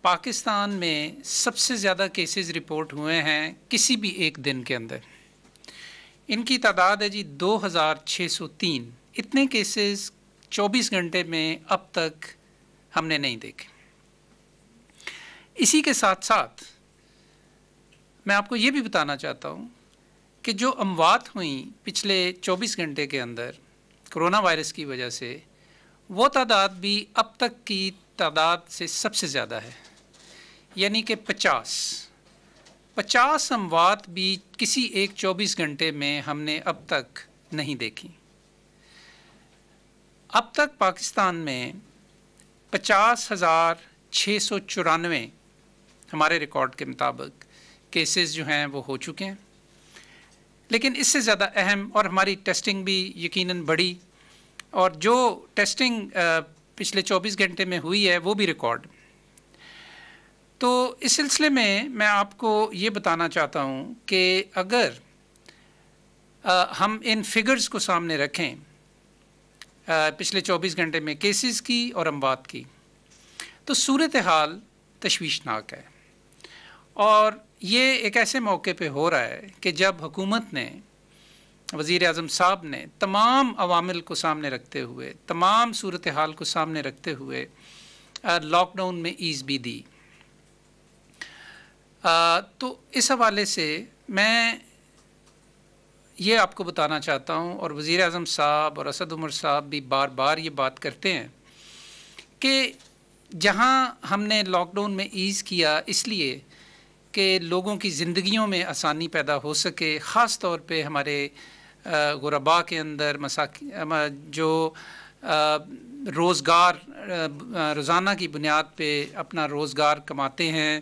پاکستان میں سب سے زیادہ کیسز رپورٹ ہوئے ہیں کسی بھی ایک دن کے اندر. ان کی تعداد ہے 2603. اتنے کیسز 24 گھنٹے میں اب تک ہم نے نہیں دیکھے. اسی کے ساتھ ساتھ میں آپ کو یہ بھی بتانا چاہتا ہوں کہ جو اموات ہوئیں پچھلے 24 گھنٹے کے اندر کرونا وائرس کی وجہ سے، وہ تعداد بھی اب تک کی تعداد سے سب سے زیادہ ہے، یعنی کہ 50 اموات بھی کسی ایک 24 گھنٹے میں ہم نے اب تک نہیں دیکھی. اب تک پاکستان میں 50,694 ہمارے ریکارڈ کے مطابق کیسز جو ہیں وہ ہو چکے ہیں. لیکن اس سے زیادہ اہم، اور ہماری ٹیسٹنگ بھی یقیناً بڑھی، اور جو ٹیسٹنگ پچھلے 24 گھنٹے میں ہوئی ہے وہ بھی ریکارڈ. تو اس سلسلے میں آپ کو یہ بتانا چاہتا ہوں کہ اگر ہم ان فگرز کو سامنے رکھیں پچھلے 24 گھنٹے میں کیسز کی اور اموات کی، تو صورتحال تشویشناک ہے. اور یہ ایک ایسے موقع پہ ہو رہا ہے کہ جب حکومت نے، وزیر اعظم صاحب نے تمام عوامل کو سامنے رکھتے ہوئے، تمام صورتحال کو سامنے رکھتے ہوئے لاک ڈاؤن میں ایز بھی دی. تو اس حوالے سے میں یہ آپ کو بتانا چاہتا ہوں، اور وزیر اعظم صاحب اور اسد عمر صاحب بھی بار بار یہ بات کرتے ہیں کہ جہاں ہم نے لاک ڈاؤن میں ایز کیا اس لیے کہ لوگوں کی زندگیوں میں آسانی پیدا ہو سکے، خاص طور پہ ہمارے غرباء کے اندر جو روزگار روزانہ کی بنیاد پہ اپنا روزگار کماتے ہیں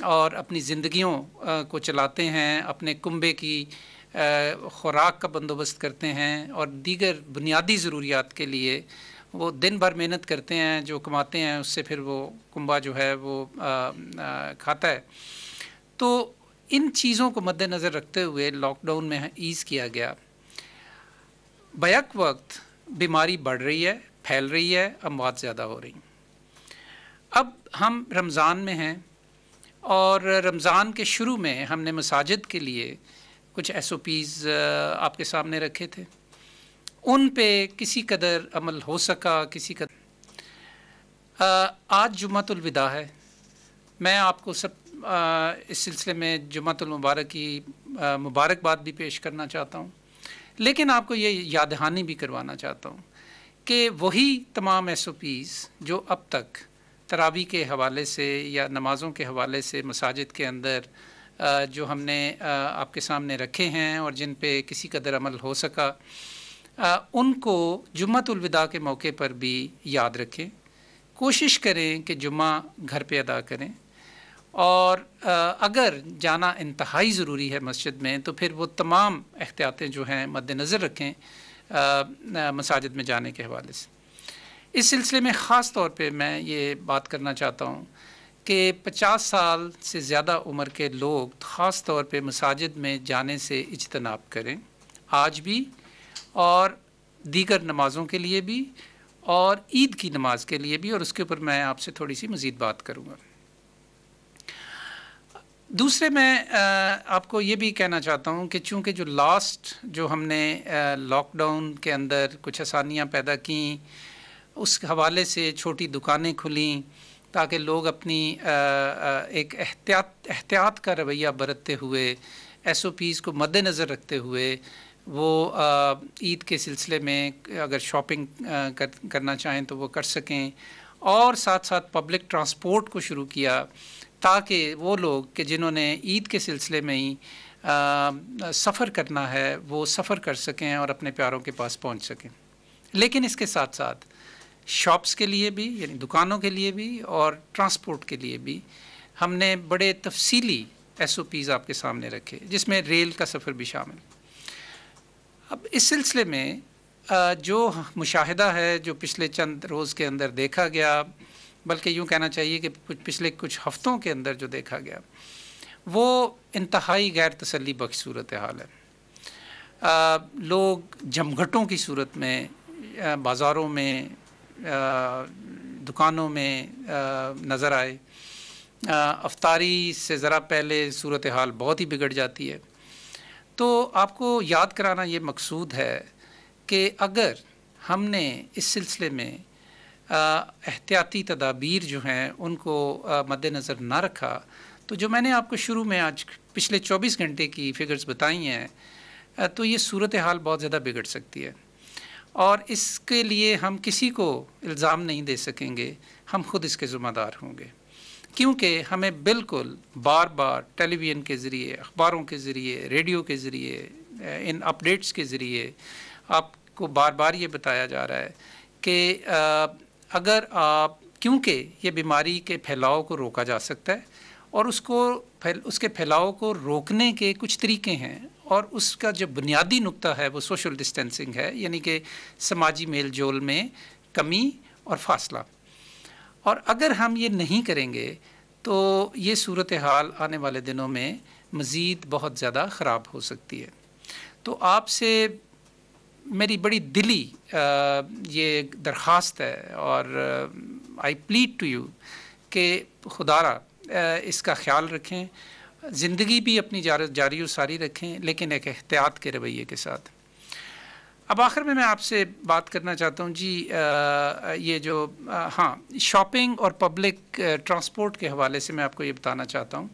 اور اپنی زندگیوں کو چلاتے ہیں، اپنے کنبے کی خوراک کا بندوبست کرتے ہیں، اور دیگر بنیادی ضروریات کے لیے وہ دن بھر محنت کرتے ہیں، جو کماتے ہیں اس سے پھر وہ کنبہ جو ہے وہ کھاتا ہے. تو ان چیزوں کو مد نظر رکھتے ہوئے لاک ڈاؤن میں ایز کیا گیا. بیک وقت بیماری بڑھ رہی ہے، پھیل رہی ہے، اموات زیادہ ہو رہی ہیں. اب ہم رمضان میں ہیں، اور رمضان کے شروع میں ہم نے مساجد کے لیے کچھ SOPs آپ کے سامنے رکھے تھے. ان پہ کسی قدر عمل ہو سکا، کسی قدر. آج جمعۃ الوداع ہے. میں آپ کو اس سلسلے میں جمعۃ المبارک کی مبارکباد بھی پیش کرنا چاہتا ہوں، لیکن آپ کو یہ یاد دہانی بھی کروانا چاہتا ہوں کہ وہی تمام SOPs جو اب تک تراویح کے حوالے سے یا نمازوں کے حوالے سے مساجد کے اندر جو ہم نے آپ کے سامنے رکھے ہیں اور جن پہ کسی قدر عمل ہو سکا، ان کو جمعۃ الوداع کے موقع پر بھی یاد رکھیں. کوشش کریں کہ جمعہ گھر پہ ادا کریں، اور اگر جانا انتہائی ضروری ہے مسجد میں تو پھر وہ تمام احتیاطیں جو ہیں مد نظر رکھیں مساجد میں جانے کے حوالے سے. اس سلسلے میں خاص طور پہ میں یہ بات کرنا چاہتا ہوں کہ 50 سال سے زیادہ عمر کے لوگ خاص طور پہ مساجد میں جانے سے اجتناب کریں، آج بھی اور دیگر نمازوں کے لیے بھی، اور عید کی نماز کے لیے بھی، اور اس کے اوپر میں آپ سے تھوڑی سی مزید بات کروں گا. دوسرے میں آپ کو یہ بھی کہنا چاہتا ہوں کہ چونکہ جو ہم نے لاک ڈاؤن کے اندر کچھ آسانیاں پیدا کیں، اس حوالے سے چھوٹی دکانیں کھلیں تاکہ لوگ اپنی ایک احتیاط کا رویہ برتتے ہوئے، SOPs کو مد نظر رکھتے ہوئے وہ عید کے سلسلے میں اگر شاپنگ کرنا چاہیں تو وہ کر سکیں، اور ساتھ ساتھ پبلک ٹرانسپورٹ کو شروع کیا تاکہ وہ لوگ کہ جنہوں نے عید کے سلسلے میں ہی سفر کرنا ہے وہ سفر کر سکیں اور اپنے پیاروں کے پاس پہنچ سکیں. لیکن اس کے ساتھ ساتھ شاپس کے لیے بھی، یعنی دکانوں کے لیے بھی، اور ٹرانسپورٹ کے لیے بھی ہم نے بڑے تفصیلی SOPs آپ کے سامنے رکھے، جس میں ریل کا سفر بھی شامل. اب اس سلسلے میں جو مشاہدہ ہے، جو پچھلے چند روز کے اندر دیکھا گیا، بلکہ یوں کہنا چاہیے کہ پچھلے کچھ ہفتوں کے اندر جو دیکھا گیا، وہ انتہائی غیر تسلی بخش صورتحال ہے. لوگ جمگھٹوں کی صورت میں بازاروں میں، دکانوں میں نظر آئے، افطاری سے ذرا پہلے صورتحال بہت ہی بگڑ جاتی ہے۔ تو آپ کو یاد کرانا یہ مقصود ہے کہ اگر ہم نے اس سلسلے میں احتیاطی تدابیر جو ہیں ان کو مد نظر نہ رکھا، تو جو میں نے آپ کو شروع میں آج پچھلے 24 گھنٹے کی فگرز بتائی ہیں، تو یہ صورتحال بہت زیادہ بگڑ سکتی ہے، اور اس کے لیے ہم کسی کو الزام نہیں دے سکیں گے، ہم خود اس کے ذمہ دار ہوں گے، کیونکہ ہمیں بالکل بار بار ٹیلی ویژن کے ذریعے، اخباروں کے ذریعے، ریڈیو کے ذریعے، ان اپڈیٹس کے ذریعے آپ کو بار بار یہ بتایا جا رہا ہے کہ اگر آپ، کیونکہ یہ بیماری کے پھیلاؤ کو روکا جا سکتا ہے، اور اس کے پھیلاؤ کو روکنے کے کچھ طریقے ہیں، اور اس کا جو بنیادی نقطہ ہے وہ سوشل ڈسٹینسنگ ہے، یعنی کہ سماجی میل جول میں کمی اور فاصلہ۔ اور اگر ہم یہ نہیں کریں گے تو یہ صورتحال آنے والے دنوں میں مزید بہت زیادہ خراب ہو سکتی ہے۔ تو آپ سے میری بڑی دلی یہ درخواست ہے، اور آئی پلیڈ ٹو یو کہ خدارا اس کا خیال رکھیں، زندگی بھی اپنی جاری و ساری رکھیں، لیکن ایک احتیاط کے رویے کے ساتھ۔ اب آخر میں آپ سے بات کرنا چاہتا ہوں جی، یہ جو شاپنگ اور پبلک ٹرانسپورٹ کے حوالے سے میں آپ کو یہ بتانا چاہتا ہوں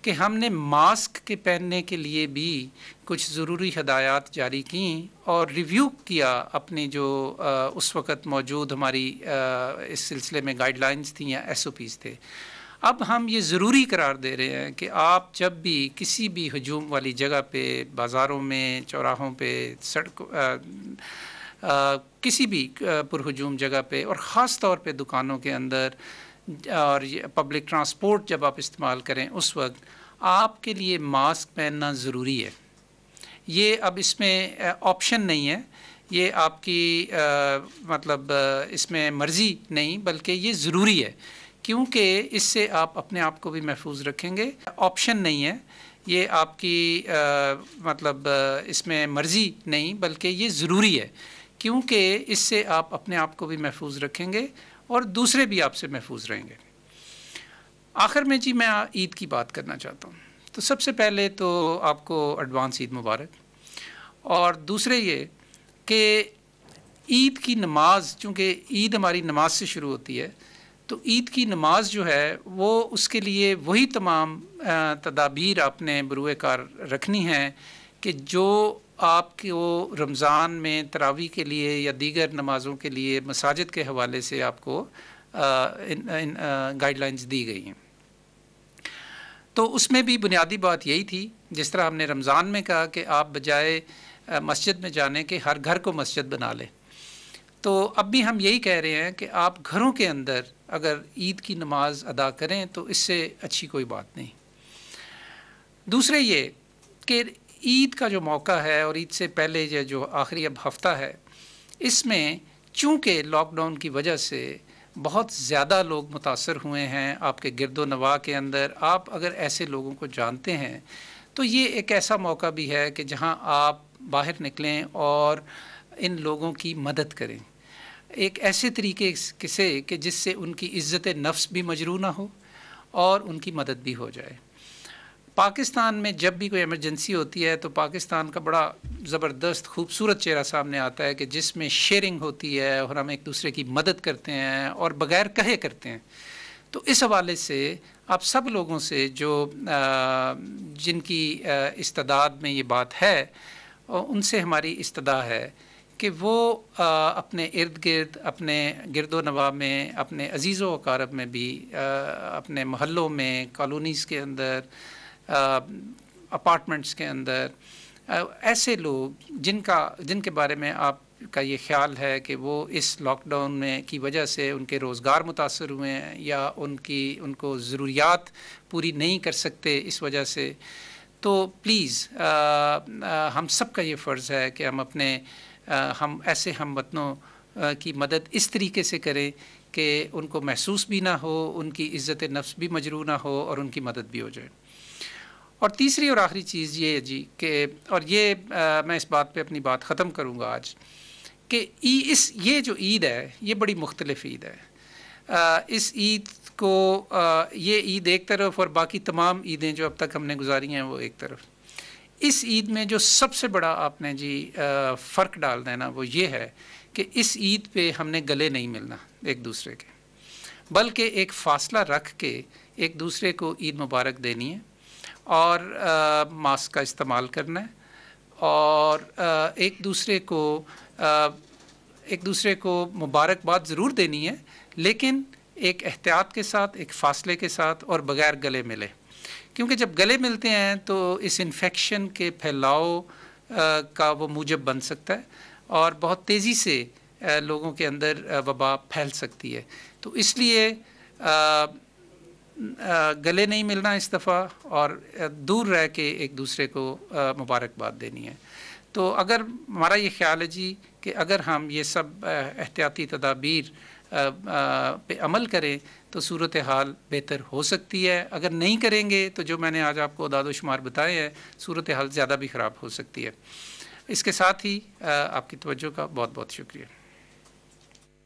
کہ ہم نے ماسک کے پہننے کے لیے بھی کچھ ضروری ہدایات جاری کیں، اور ریویو کیا اپنی جو اس وقت موجود ہماری اس سلسلے میں گائیڈ لائنز تھیں یا ایس او پیز تھے۔ اب ہم یہ ضروری قرار دے رہے ہیں کہ آپ جب بھی کسی بھی ہجوم والی جگہ پہ، بازاروں میں، چوراہوں پہ، کسی بھی پرہجوم جگہ پہ، اور خاص طور پہ دکانوں کے اندر اور پبلک ٹرانسپورٹ جب آپ استعمال کریں، اس وقت آپ کے لیے ماسک پہننا ضروری ہے۔ یہ اب اس میں آپشن نہیں ہے، یہ آپ کی مطلب اس میں مرضی نہیں، بلکہ یہ ضروری ہے، کیونکہ اس سے آپ اپنے آپ کو بھی محفوظ رکھیں گے۔ آپشن نہیں ہے، یہ آپ کی مطلب اس میں مرضی نہیں، بلکہ یہ ضروری ہے، کیونکہ اس سے آپ اپنے آپ کو بھی محفوظ رکھیں گے اور دوسرے بھی آپ سے محفوظ رہیں گے۔ آخر میں جی میں عید کی بات کرنا چاہتا ہوں۔ تو سب سے پہلے تو آپ کو ایڈوانس عید مبارک، اور دوسرے یہ کہ عید کی نماز، چونکہ عید ہماری نماز سے شروع ہوتی ہے، تو عید کی نماز جو ہے وہ اس کے لیے وہی تمام تدابیر آپ نے بروئے کار رکھنی ہیں کہ جو آپ کو رمضان میں تراویح کے لیے یا دیگر نمازوں کے لیے مساجد کے حوالے سے آپ کو گائیڈ لائنز دی گئی ہیں۔ تو اس میں بھی بنیادی بات یہی تھی، جس طرح ہم نے رمضان میں کہا کہ آپ بجائے مسجد میں جانے کے ہر گھر کو مسجد بنا لیں، تو اب بھی ہم یہی کہہ رہے ہیں کہ آپ گھروں کے اندر اگر عید کی نماز ادا کریں تو اس سے اچھی کوئی بات نہیں۔ دوسرے یہ کہ عید کا جو موقع ہے اور عید سے پہلے جو آخری اب ہفتہ ہے، اس میں چونکہ لاک ڈاؤن کی وجہ سے بہت زیادہ لوگ متاثر ہوئے ہیں آپ کے گرد و نواح کے اندر، آپ اگر ایسے لوگوں کو جانتے ہیں تو یہ ایک ایسا موقع بھی ہے کہ جہاں آپ باہر نکلیں اور ان لوگوں کی مدد کریں، ایک ایسے طریقے سے کہ جس سے ان کی عزت نفس بھی مجروح نہ ہو اور ان کی مدد بھی ہو جائے۔ پاکستان میں جب بھی کوئی ایمرجنسی ہوتی ہے تو پاکستان کا بڑا زبردست خوبصورت چہرہ سامنے آتا ہے کہ جس میں شیئرنگ ہوتی ہے اور ہم ایک دوسرے کی مدد کرتے ہیں اور بغیر کہے کرتے ہیں۔ تو اس حوالے سے آپ سب لوگوں سے جو جن کی استعداد میں یہ بات ہے، ان سے ہماری استدعا ہے کہ وہ اپنے ارد گرد، اپنے گرد و نواح میں، اپنے عزیز و اقارب میں بھی، اپنے محلوں میں، کالونیز کے اندر، اپارٹمنٹس کے اندر، ایسے لوگ جن کے بارے میں آپ کا یہ خیال ہے کہ وہ اس لاک ڈاؤن میں کی وجہ سے ان کے روزگار متاثر ہوئے ہیں یا ان کو ضروریات پوری نہیں کر سکتے اس وجہ سے، تو پلیز ہم سب کا یہ فرض ہے کہ ہم ایسے ہم وطنوں کی مدد اس طریقے سے کریں کہ ان کو محسوس بھی نہ ہو، ان کی عزت نفس بھی مجروح نہ ہو اور ان کی مدد بھی ہو جائے۔ اور تیسری اور آخری چیز یہ ہے جی کہ، اور یہ میں اس بات پہ اپنی بات ختم کروں گا آج، کہ یہ جو عید ہے یہ بڑی مختلف عید ہے۔ اس عید کو یہ عید ایک طرف اور باقی تمام عیدیں جو اب تک ہم نے گزاری ہیں وہ ایک طرف. اس عید میں جو سب سے بڑا آپ نے جی فرق ڈال دینا وہ یہ ہے کہ اس عید پہ ہم نے گلے نہیں ملنا ایک دوسرے کے، بلکہ ایک فاصلہ رکھ کے ایک دوسرے کو عید مبارک دینی ہے اور ماسک کا استعمال کرنا ہے اور ایک دوسرے کو مبارکباد ضرور دینی ہے، لیکن ایک احتیاط کے ساتھ، ایک فاصلے کے ساتھ اور بغیر گلے ملے. کیونکہ جب گلے ملتے ہیں تو اس انفیکشن کے پھیلاؤ کا وہ موجب بن سکتا ہے اور بہت تیزی سے لوگوں کے اندر وبا پھیل سکتی ہے. تو اس لیے گلے نہیں ملنا اس دفعہ اور دور رہ کے ایک دوسرے کو مبارکباد دینی ہے. تو اگر ہمارا یہ خیال ہے جی کہ اگر ہم یہ سب احتیاطی تدابیر پہ عمل کریں تو صورتحال بہتر ہو سکتی ہے. اگر نہیں کریں گے تو جو میں نے آج آپ کو اعداد و شمار بتائے ہیں صورتحال زیادہ بھی خراب ہو سکتی ہے. اس کے ساتھ ہی آپ کی توجہ کا بہت بہت شکریہ.